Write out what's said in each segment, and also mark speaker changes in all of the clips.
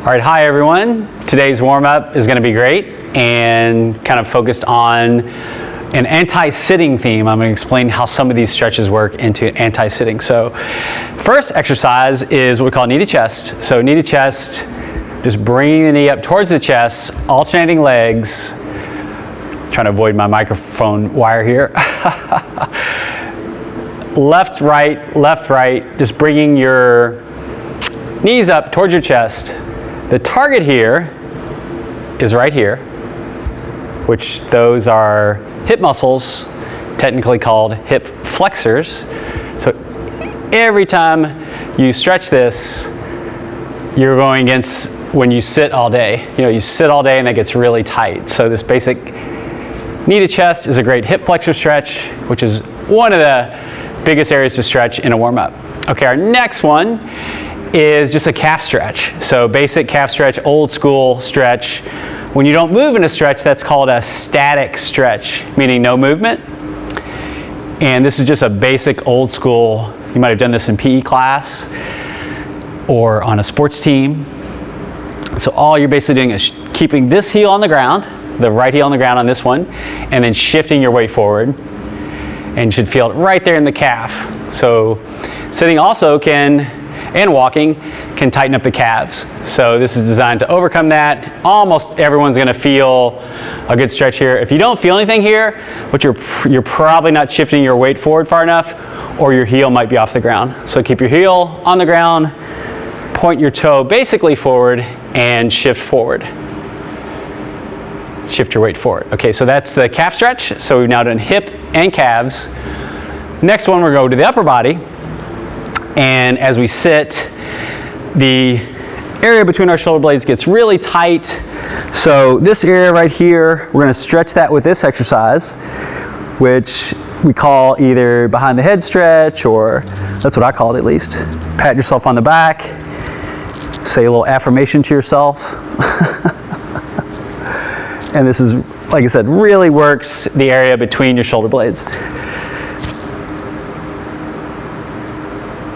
Speaker 1: All right, hi everyone. Today's warm-up is going to be great and kind of focused on an anti-sitting theme. I'm going to explain how some of these stretches work into anti-sitting. So first exercise is what we call knee to chest. So knee to chest, just bringing the knee up towards the chest, alternating legs. Trying to avoid my microphone wire here. Left, right, just bringing your knees up towards your chest. The target here is right here, which those are hip muscles, technically called hip flexors. So every time you stretch this, you're going against when you sit all day. You know, you sit all day and that gets really tight. So this basic knee to chest is a great hip flexor stretch, which is one of the biggest areas to stretch in a warm-up. Okay, our next one is just a calf stretch. So basic calf stretch, old school stretch. When you don't move in a stretch, that's called a static stretch, meaning no movement. And this is just a basic old school, you might have done this in PE class or on a sports team. So all you're basically doing is keeping this heel on the ground, the right heel on the ground on this one, and then shifting your weight forward. And you should feel it right there in the calf. So sitting also and walking can tighten up the calves. So this is designed to overcome that. Almost everyone's gonna feel a good stretch here. If you don't feel anything here, but you're probably not shifting your weight forward far enough, or your heel might be off the ground. So keep your heel on the ground, point your toe basically forward, and shift forward. Shift your weight forward. Okay, so that's the calf stretch. So we've now done hip and calves. Next one, we're going to the upper body. And as we sit, the area between our shoulder blades gets really tight. So this area right here, we're going to stretch that with this exercise, which we call either behind the head stretch, or that's what I call it at least. Pat yourself on the back, say a little affirmation to yourself. And this is, like I said, really works the area between your shoulder blades.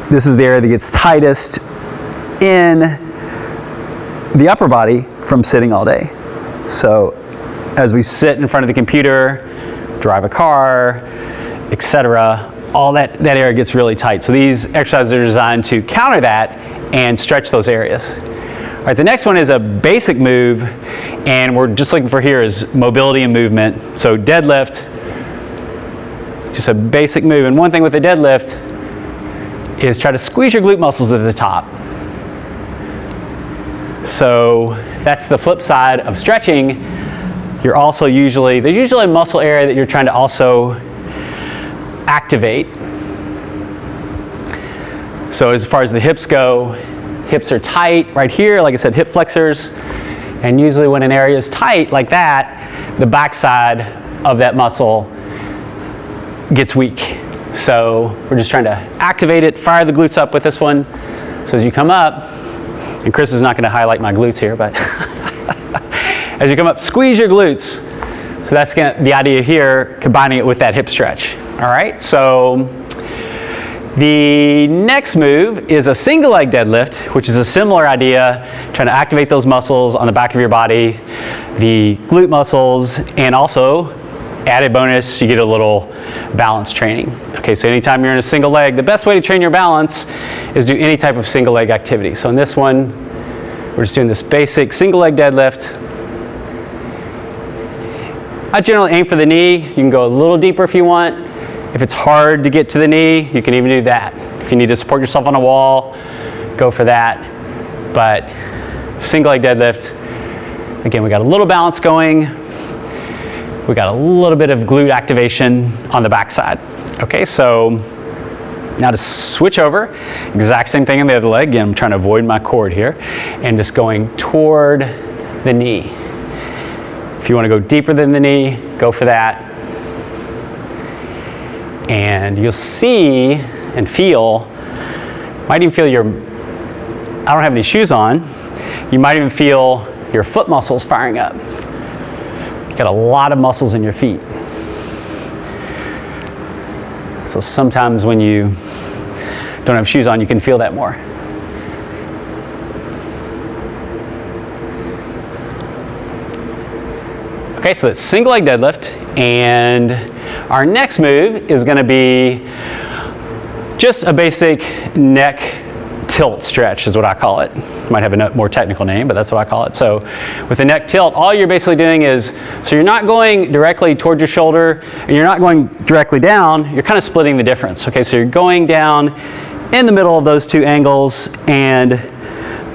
Speaker 1: This is the area that gets tightest in the upper body from sitting all day. So as we sit in front of the computer, drive a car, etc., all that area gets really tight. So these exercises are designed to counter that and stretch those areas. All right, the next one is a basic move, and we're just looking for here is mobility and movement. So deadlift, just a basic move. And one thing with the deadlift is try to squeeze your glute muscles at the top. So that's the flip side of stretching. You're also there's usually a muscle area that you're trying to also activate. So as far as the hips go, hips are tight right here, like I said, hip flexors. And usually when an area is tight like that, the backside of that muscle gets weak. So we're just trying to activate it, fire the glutes up with this one. So as you come up, and Chris is not going to highlight my glutes here, but as you come up, squeeze your glutes. So that's the idea here, combining it with that hip stretch. All right, so the next move is a single leg deadlift, which is a similar idea, trying to activate those muscles on the back of your body, the glute muscles, and also added bonus, you get a little balance training. Okay, so anytime you're in a single leg, the best way to train your balance is do any type of single leg activity. So in this one, we're just doing this basic single leg deadlift. I generally aim for the knee. You can go a little deeper if you want. If it's hard to get to the knee, you can even do that. If you need to support yourself on a wall, go for that. But single leg deadlift, again, we got a little balance going. We got a little bit of glute activation on the backside. Okay, so now to switch over, exact same thing on the other leg. Again, I'm trying to avoid my cord here, and just going toward the knee. If you want to go deeper than the knee, go for that. And you'll see and feel, might even feel I don't have any shoes on, you might even feel your foot muscles firing up. Got a lot of muscles in your feet. So sometimes when you don't have shoes on, you can feel that more. Okay, so that's single leg deadlift, and our next move is going to be just a basic neck tilt stretch is what I call it. Might have a more technical name, but that's what I call it. So with the neck tilt, all you're basically doing is, so you're not going directly towards your shoulder and you're not going directly down, you're kind of splitting the difference. Okay, so you're going down in the middle of those two angles, and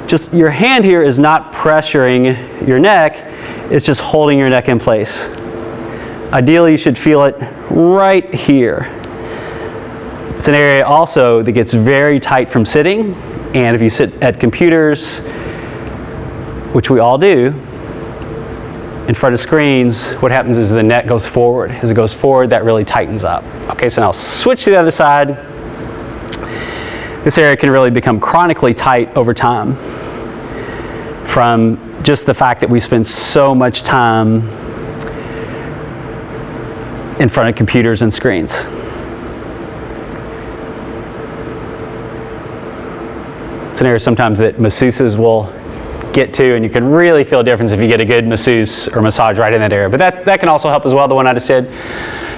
Speaker 1: just your hand here is not pressuring your neck, it's just holding your neck in place. Ideally, you should feel it right here. It's an area also that gets very tight from sitting, and if you sit at computers, which we all do, in front of screens, what happens is the neck goes forward. As it goes forward, that really tightens up. Okay, so now switch to the other side. This area can really become chronically tight over time from just the fact that we spend so much time in front of computers and screens. It's an area sometimes that masseuses will get to, and you can really feel a difference if you get a good masseuse or massage right in that area. But that can also help as well, the one I just did.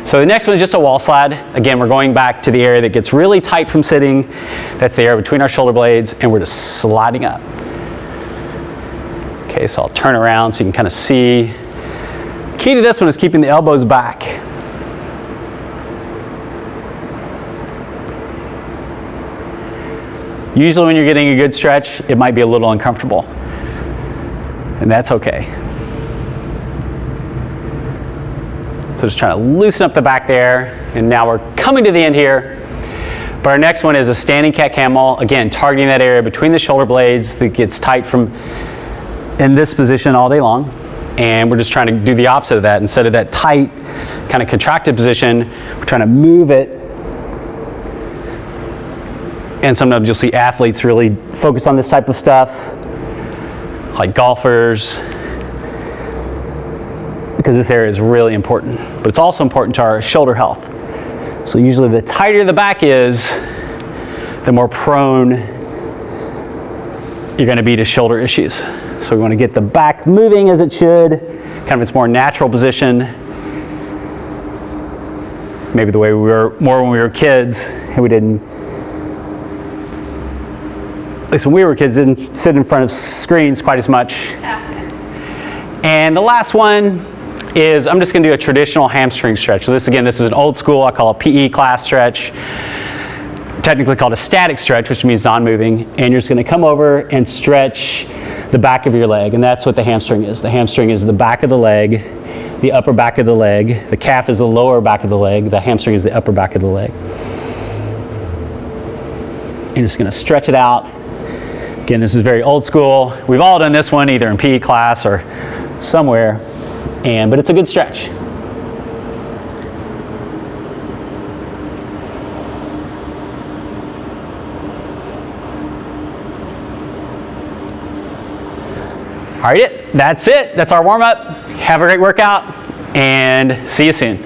Speaker 1: So the next one is just a wall slide. Again, we're going back to the area that gets really tight from sitting. That's the area between our shoulder blades, and we're just sliding up. Okay, so I'll turn around so you can kind of see. Key to this one is keeping the elbows back. Usually when you're getting a good stretch, it might be a little uncomfortable, and that's okay. So just trying to loosen up the back there, and now we're coming to the end here. But our next one is a standing cat camel, again, targeting that area between the shoulder blades that gets tight from in this position all day long. And we're just trying to do the opposite of that. Instead of that tight, kind of contracted position, we're trying to move it. And sometimes you'll see athletes really focus on this type of stuff, like golfers, because this area is really important. But it's also important to our shoulder health. So usually the tighter the back is, the more prone you're going to be to shoulder issues. So we want to get the back moving as it should, kind of its more natural position. Maybe the way we were more when we were kids, and we didn't, at least when we were kids, didn't sit in front of screens quite as much. Yeah. And the last one is, I'm just going to do a traditional hamstring stretch. So this is an old school, I call a PE class stretch, technically called a static stretch, which means non-moving. And you're just going to come over and stretch the back of your leg, and that's what the hamstring is. The hamstring is the back of the leg, the upper back of the leg. The calf is the lower back of the leg. The hamstring is the upper back of the leg. You're just going to stretch it out. Again, this is very old school. We've all done this one either in PE class or somewhere, but it's a good stretch. All right, that's it. That's our warm-up. Have a great workout, and see you soon.